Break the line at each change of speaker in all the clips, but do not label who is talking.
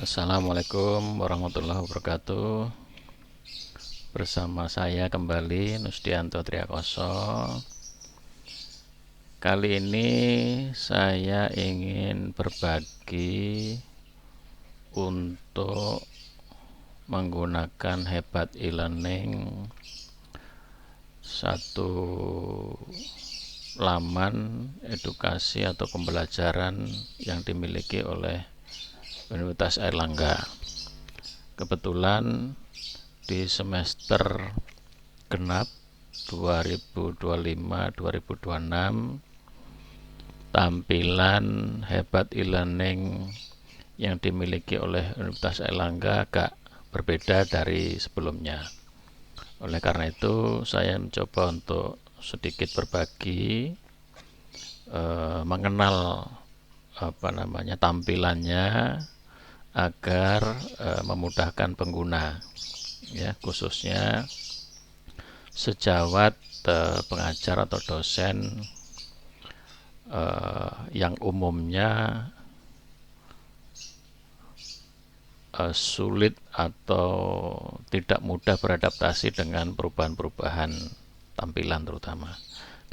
Assalamualaikum warahmatullahi wabarakatuh. Bersama saya kembali Nusdianto Triakoso. Kali ini saya ingin berbagi untuk menggunakan Hebat e-learning, satu laman edukasi atau pembelajaran yang dimiliki oleh Universitas Airlangga. Kebetulan di semester genap 2025-2026 tampilan Hebat e-learning yang dimiliki oleh Universitas Airlangga agak berbeda dari sebelumnya. Oleh karena itu saya mencoba untuk sedikit berbagi, mengenal tampilannya agar memudahkan pengguna, ya, khususnya sejawat pengajar atau dosen yang umumnya sulit atau tidak mudah beradaptasi dengan perubahan-perubahan tampilan terutama.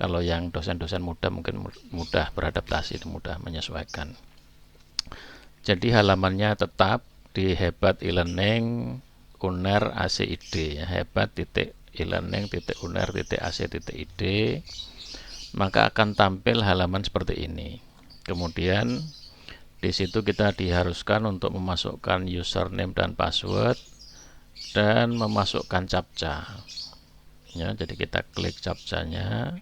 Kalau yang dosen-dosen muda mungkin mudah beradaptasi, mudah menyesuaikan. Jadi halamannya tetap di Hebat e-learning uner ACID, ya, hebat.e-learning.uner.ac.id. Maka akan tampil halaman seperti ini. Kemudian di situ kita diharuskan untuk memasukkan username dan password dan memasukkan captcha. Ya, jadi kita klik captcha-nya.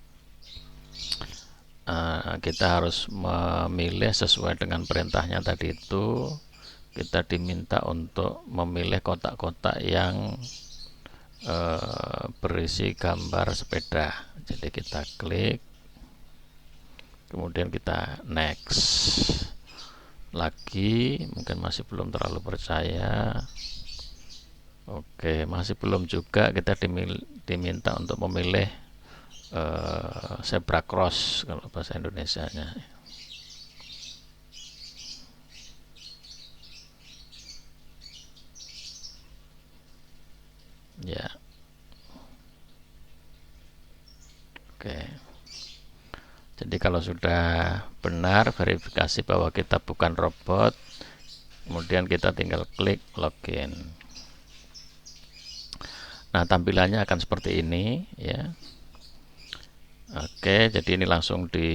Kita harus memilih sesuai dengan perintahnya tadi itu. Kita diminta untuk memilih kotak-kotak yang berisi gambar sepeda. Jadi kita klik, kemudian kita next lagi. Mungkin masih belum terlalu percaya. Oke, masih belum juga. Kita diminta untuk memilih zebra cross kalau bahasa Indonesianya. Ya, oke. Jadi kalau sudah benar verifikasi bahwa kita bukan robot, kemudian kita tinggal klik login. Nah, tampilannya akan seperti ini, ya. Oke, jadi ini langsung di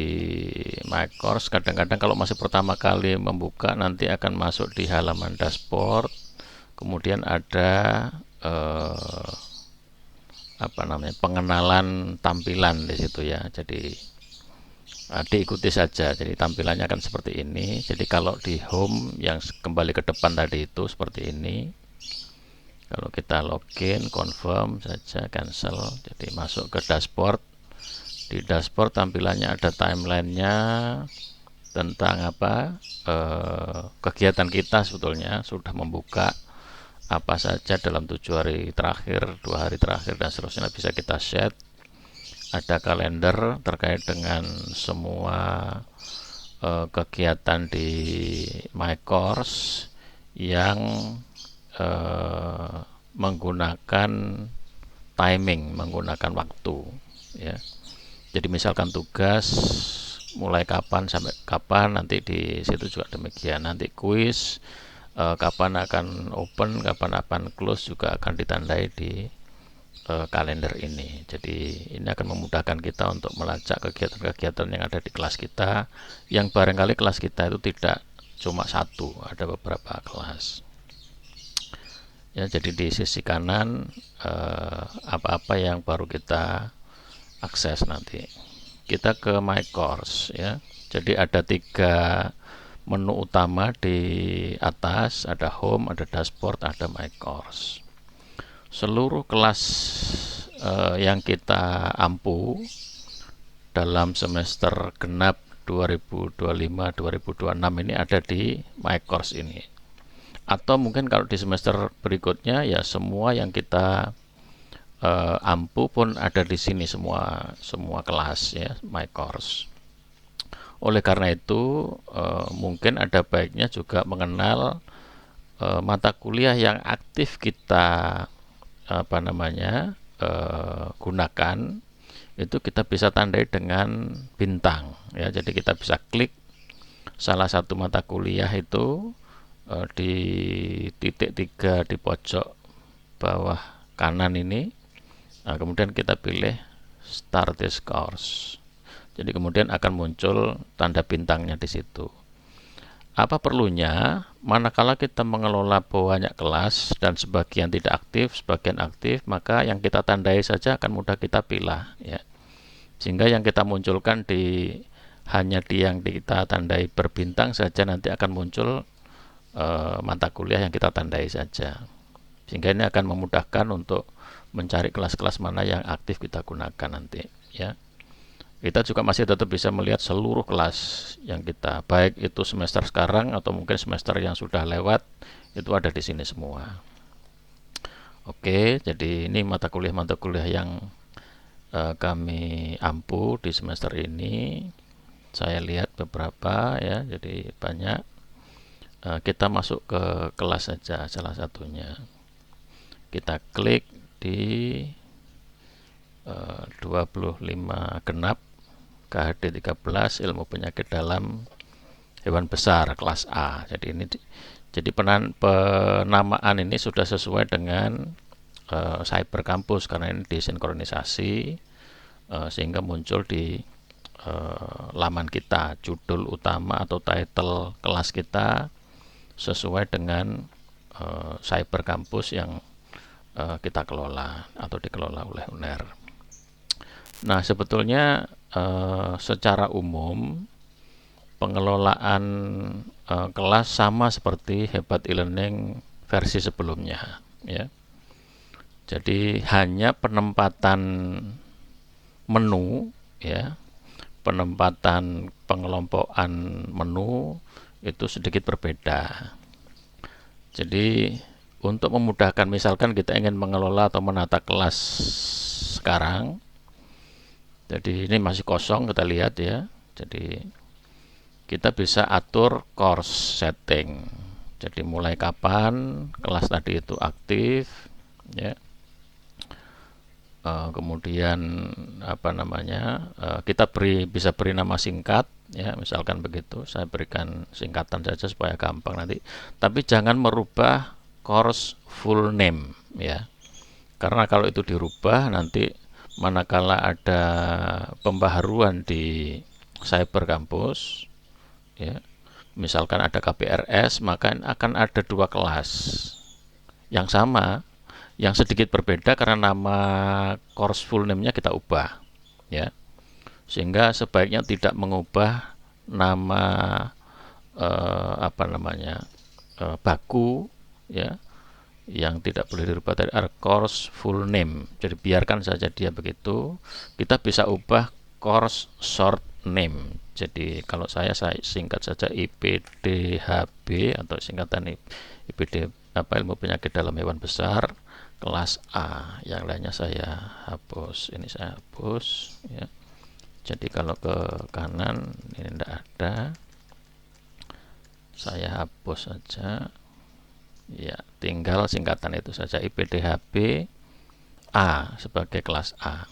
My Course. Kadang-kadang kalau masih pertama kali membuka nanti akan masuk di halaman dashboard. Kemudian ada pengenalan tampilan di situ, ya. Jadi diikuti saja. Jadi tampilannya akan seperti ini. Jadi kalau di home yang kembali ke depan tadi itu seperti ini. Kalau kita login, confirm saja, cancel. Jadi masuk ke dashboard. Di dashboard tampilannya ada timelinenya tentang kegiatan kita sebetulnya sudah membuka apa saja dalam 7 hari terakhir, 2 hari terakhir, dan seterusnya bisa kita set. Ada kalender terkait dengan semua kegiatan di My Course yang menggunakan timing, menggunakan waktu, ya. Jadi misalkan tugas mulai kapan sampai kapan, nanti di situ juga demikian. Nanti kuis kapan akan open, kapan akan close juga akan ditandai di kalender ini. Jadi ini akan memudahkan kita untuk melacak kegiatan-kegiatan yang ada di kelas kita, yang barangkali kelas kita itu tidak cuma satu, ada beberapa kelas. Ya, jadi di sisi kanan apa-apa yang baru kita akses nanti. Kita ke My Course, ya. Jadi ada 3 menu utama di atas, ada home, ada dashboard, ada My Course. Seluruh kelas yang kita ampu dalam semester genap 2025-2026 ini ada di My Course ini. Atau mungkin kalau di semester berikutnya, ya semua yang kita ampu pun ada di sini, semua kelas, ya, My Course. Oleh karena itu mungkin ada baiknya juga mengenal mata kuliah yang aktif kita gunakan, itu kita bisa tandai dengan bintang ya. Jadi kita bisa klik salah satu mata kuliah itu di titik 3 di pojok bawah kanan ini. Nah, kemudian kita pilih Start this course. Jadi kemudian akan muncul tanda bintangnya di situ. Apa perlunya? Manakala kita mengelola banyak kelas dan sebagian tidak aktif, sebagian aktif, maka yang kita tandai saja akan mudah kita pilih ya. Sehingga yang kita munculkan hanya di yang kita tandai berbintang saja nanti akan muncul mata kuliah yang kita tandai saja. Sehingga ini akan memudahkan untuk mencari kelas-kelas mana yang aktif kita gunakan nanti ya. Kita juga masih tetap bisa melihat seluruh kelas yang kita, baik itu semester sekarang atau mungkin semester yang sudah lewat, itu ada di sini semua. Oke, jadi ini mata kuliah yang kami ampu di semester ini. Saya lihat beberapa ya, jadi banyak. Kita masuk ke kelas saja salah satunya. Kita klik di 25 genap KHD 13 ilmu penyakit dalam hewan besar kelas A. Jadi penamaan ini sudah sesuai dengan Cyber Campus karena ini disinkronisasi sehingga muncul di laman kita judul utama atau title kelas kita sesuai dengan Cyber Campus yang kita kelola atau dikelola oleh UNER. Nah, sebetulnya secara umum pengelolaan kelas sama seperti Hebat e-learning versi sebelumnya ya. Jadi hanya penempatan menu ya, penempatan pengelompokan menu itu sedikit berbeda. Jadi untuk memudahkan, misalkan kita ingin mengelola atau menata kelas sekarang, jadi ini masih kosong, kita lihat ya. Jadi kita bisa atur course setting. Jadi mulai kapan kelas tadi itu aktif ya. Kemudian kita bisa beri nama singkat ya, misalkan begitu. Saya berikan singkatan saja supaya gampang nanti. Tapi jangan merubah course full name ya. Karena kalau itu dirubah nanti manakala ada pembaharuan di Cyber Campus ya, misalkan ada KPRS, maka akan ada dua kelas yang sama yang sedikit berbeda karena nama course full name-nya kita ubah ya. Sehingga sebaiknya tidak mengubah nama baku ya, yang tidak boleh dirubah dari course full name. Jadi biarkan saja dia begitu. Kita bisa ubah course short name. Jadi kalau saya singkat saja IPDHB atau singkatan IPD ilmu penyakit dalam hewan besar kelas A. Yang lainnya saya hapus. Ini saya hapus ya. Jadi kalau ke kanan ini tidak ada, saya hapus saja ya, tinggal singkatan itu saja IPDHB A sebagai kelas A.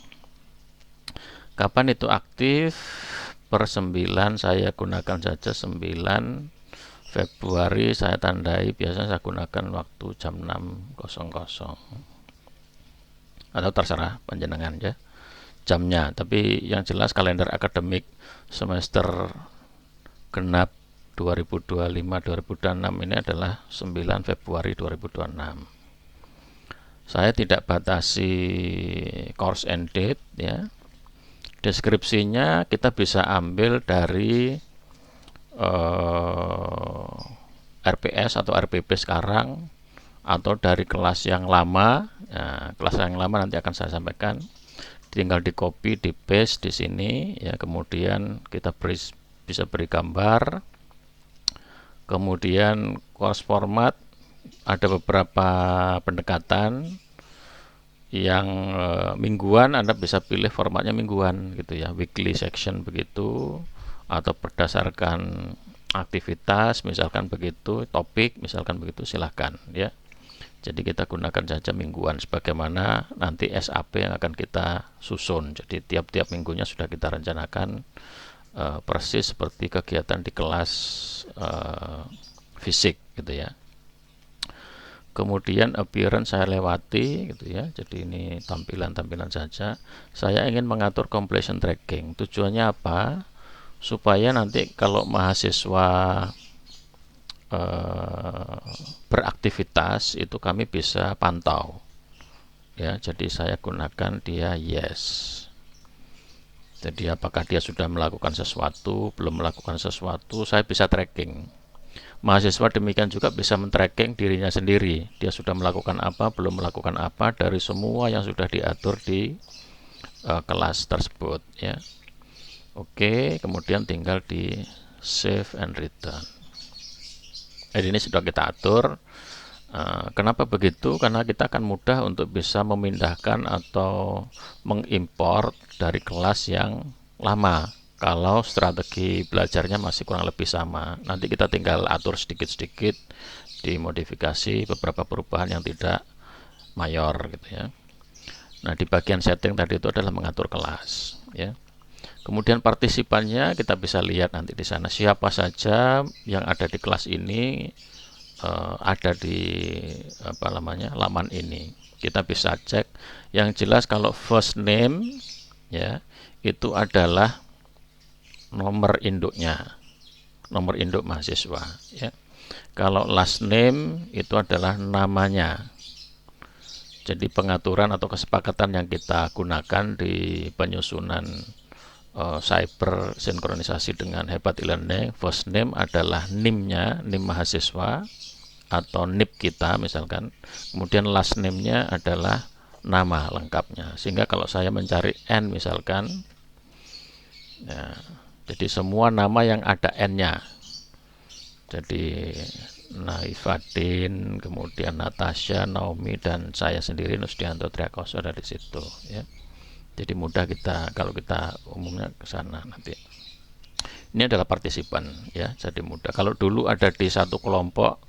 Kapan itu aktif? Per 9 saya gunakan saja 9 Februari saya tandai, biasanya saya gunakan waktu jam 6.00 atau terserah panjenengan ya jamnya, tapi yang jelas kalender akademik semester genap 2025-2026 ini adalah 9 Februari 2026. Saya tidak batasi course end date ya. Deskripsinya kita bisa ambil dari RPS atau RPP sekarang atau dari kelas yang lama. Nah, kelas yang lama nanti akan saya sampaikan. Tinggal di copy, di paste di sini ya, kemudian kita bisa beri gambar. Kemudian course format ada beberapa pendekatan. Yang mingguan Anda bisa pilih formatnya mingguan gitu ya, weekly section begitu, atau berdasarkan aktivitas misalkan begitu, topik misalkan begitu, silahkan ya. Jadi kita gunakan saja mingguan sebagaimana nanti SAP yang akan kita susun. Jadi tiap-tiap minggunya sudah kita rencanakan persis seperti kegiatan di kelas fisik gitu ya. Kemudian appearance saya lewati gitu ya. Jadi ini tampilan-tampilan saja. Saya ingin mengatur completion tracking. Tujuannya apa? Supaya nanti kalau mahasiswa beraktivitas itu kami bisa pantau ya. Jadi saya gunakan dia yes. Jadi apakah dia sudah melakukan sesuatu, belum melakukan sesuatu, saya bisa tracking. Mahasiswa demikian juga bisa men-tracking dirinya sendiri. Dia sudah melakukan apa, belum melakukan apa dari semua yang sudah diatur di kelas tersebut ya. Oke, kemudian tinggal di save and return. Jadi ini sudah kita atur. Kenapa begitu? Karena kita akan mudah untuk bisa memindahkan atau mengimport dari kelas yang lama. Kalau strategi belajarnya masih kurang lebih sama, nanti kita tinggal atur sedikit-sedikit, dimodifikasi beberapa perubahan yang tidak mayor gitu ya. Nah, di bagian setting tadi itu adalah mengatur kelas ya. Kemudian partisipannya kita bisa lihat nanti di sana siapa saja yang ada di kelas ini, ada di laman ini. Kita bisa cek. Yang jelas kalau first name ya itu adalah nomor induknya, nomor induk mahasiswa ya. Kalau last name itu adalah namanya. Jadi pengaturan atau kesepakatan yang kita gunakan di penyusunan cyber sinkronisasi dengan Hebat e-learning, first name adalah NIM-nya, NIM mahasiswa atau NIP kita misalkan. Kemudian last name-nya adalah nama lengkapnya. Sehingga kalau saya mencari N misalkan ya, jadi semua nama yang ada N-nya. Jadi Naifadin, kemudian Natasha, Naomi, dan saya sendiri Nusdianto Triakoso ada di situ ya. Jadi mudah kita kalau kita umumnya ke sana nanti. Ini adalah partisipan ya, jadi mudah. Kalau dulu ada di satu kelompok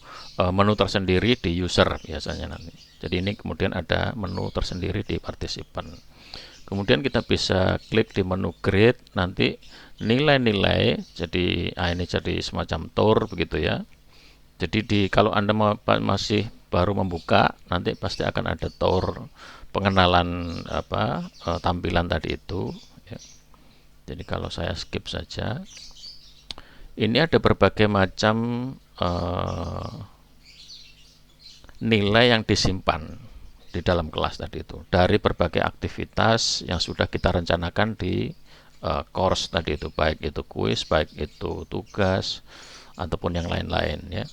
menu tersendiri di user biasanya nanti. Jadi ini kemudian ada menu tersendiri di partisipan. Kemudian kita bisa klik di menu grade, nanti nilai-nilai jadi ini jadi semacam tour begitu ya. Jadi kalau Anda masih baru membuka, nanti pasti akan ada tour pengenalan tampilan tadi itu ya. Jadi kalau saya skip saja, ini ada berbagai macam nilai yang disimpan di dalam kelas tadi itu dari berbagai aktivitas yang sudah kita rencanakan di course tadi itu, baik itu kuis, baik itu tugas ataupun yang lain-lain ya.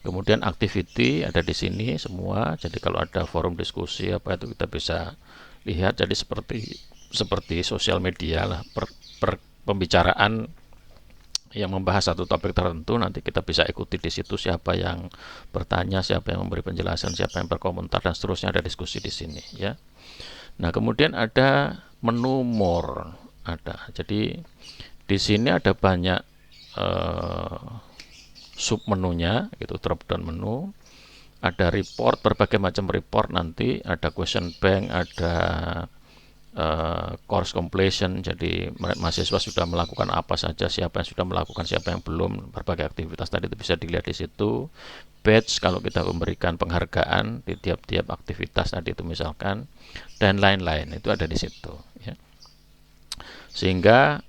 Kemudian activity ada di sini semua. Jadi kalau ada forum diskusi apa itu kita bisa lihat. Jadi seperti sosial media lah, pembicaraan yang membahas satu topik tertentu, nanti kita bisa ikuti di situ siapa yang bertanya, siapa yang memberi penjelasan, siapa yang berkomentar dan seterusnya, ada diskusi di sini ya. Nah, kemudian ada menu more ada. Jadi di sini ada banyak sub menunya gitu, drop down menu. Ada report, berbagai macam report nanti, ada question bank, ada course completion, jadi mahasiswa sudah melakukan apa saja, siapa yang sudah melakukan, siapa yang belum, berbagai aktivitas tadi itu bisa dilihat di situ. Badge kalau kita memberikan penghargaan di tiap-tiap aktivitas tadi itu misalkan, dan lain-lain itu ada di situ ya. Sehingga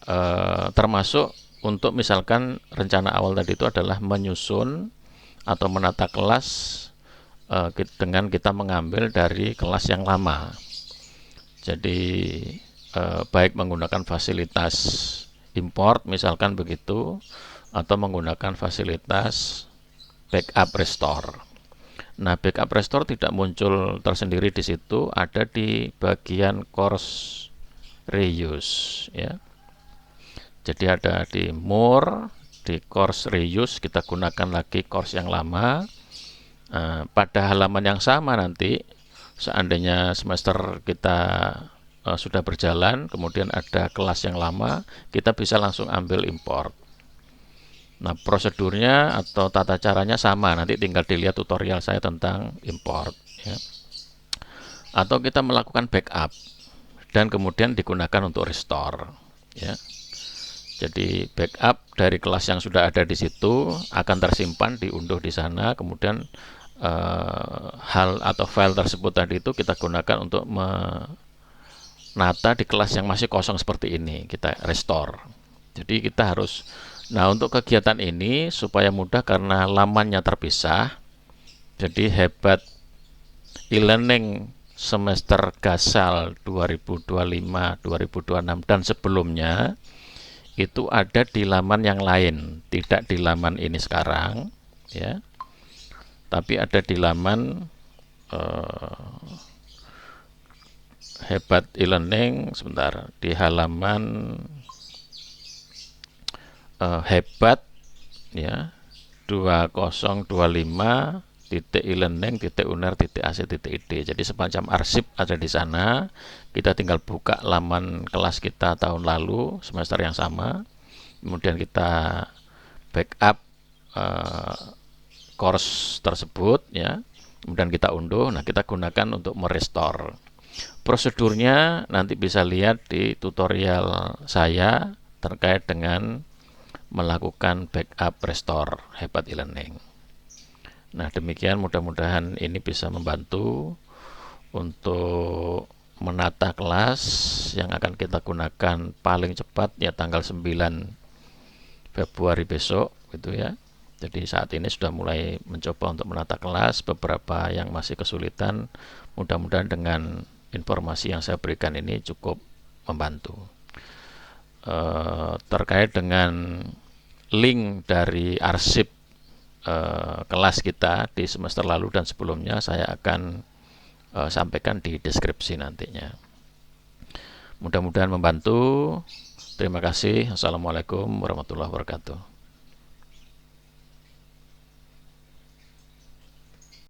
termasuk untuk misalkan rencana awal tadi itu adalah menyusun atau menata kelas dengan kita mengambil dari kelas yang lama. Jadi baik menggunakan fasilitas import misalkan begitu, atau menggunakan fasilitas backup restore. Nah, backup restore tidak muncul tersendiri di situ, ada di bagian course reuse ya. Jadi ada di more, di course reuse kita gunakan lagi course yang lama pada halaman yang sama. Nanti seandainya semester kita sudah berjalan, kemudian ada kelas yang lama, kita bisa langsung ambil import. Nah, prosedurnya atau tata caranya sama, nanti tinggal dilihat tutorial saya tentang import, ya. Atau kita melakukan backup dan kemudian digunakan untuk restore, ya. Jadi backup dari kelas yang sudah ada di situ akan tersimpan, diunduh di sana, kemudian hal atau file tersebut tadi itu kita gunakan untuk menata di kelas yang masih kosong seperti ini, kita restore. Jadi kita harus, nah untuk kegiatan ini supaya mudah karena lamannya terpisah, jadi hebat e-learning semester Gasal 2025-2026 dan sebelumnya itu ada di laman yang lain, tidak di laman ini sekarang, ya, tapi ada di laman hebat e-learning, sebentar, di halaman hebat, ya, 2025.e-learning.uner.ac.id. Jadi semacam arsip ada di sana. Kita tinggal buka laman kelas kita tahun lalu semester yang sama, kemudian kita backup course tersebut, ya, kemudian kita unduh. Nah, kita gunakan untuk merestore. Prosedurnya nanti bisa lihat di tutorial saya terkait dengan melakukan backup restore hebat e-learning. Nah, demikian, mudah-mudahan ini bisa membantu untuk menata kelas yang akan kita gunakan paling cepat ya tanggal 9 Februari besok gitu ya. Jadi saat ini sudah mulai mencoba untuk menata kelas, beberapa yang masih kesulitan. Mudah-mudahan dengan informasi yang saya berikan ini cukup membantu. Terkait dengan link dari arsip kelas kita di semester lalu dan sebelumnya saya akan sampaikan di deskripsi nantinya. Mudah-mudahan membantu. Terima kasih. Assalamualaikum warahmatullahi wabarakatuh.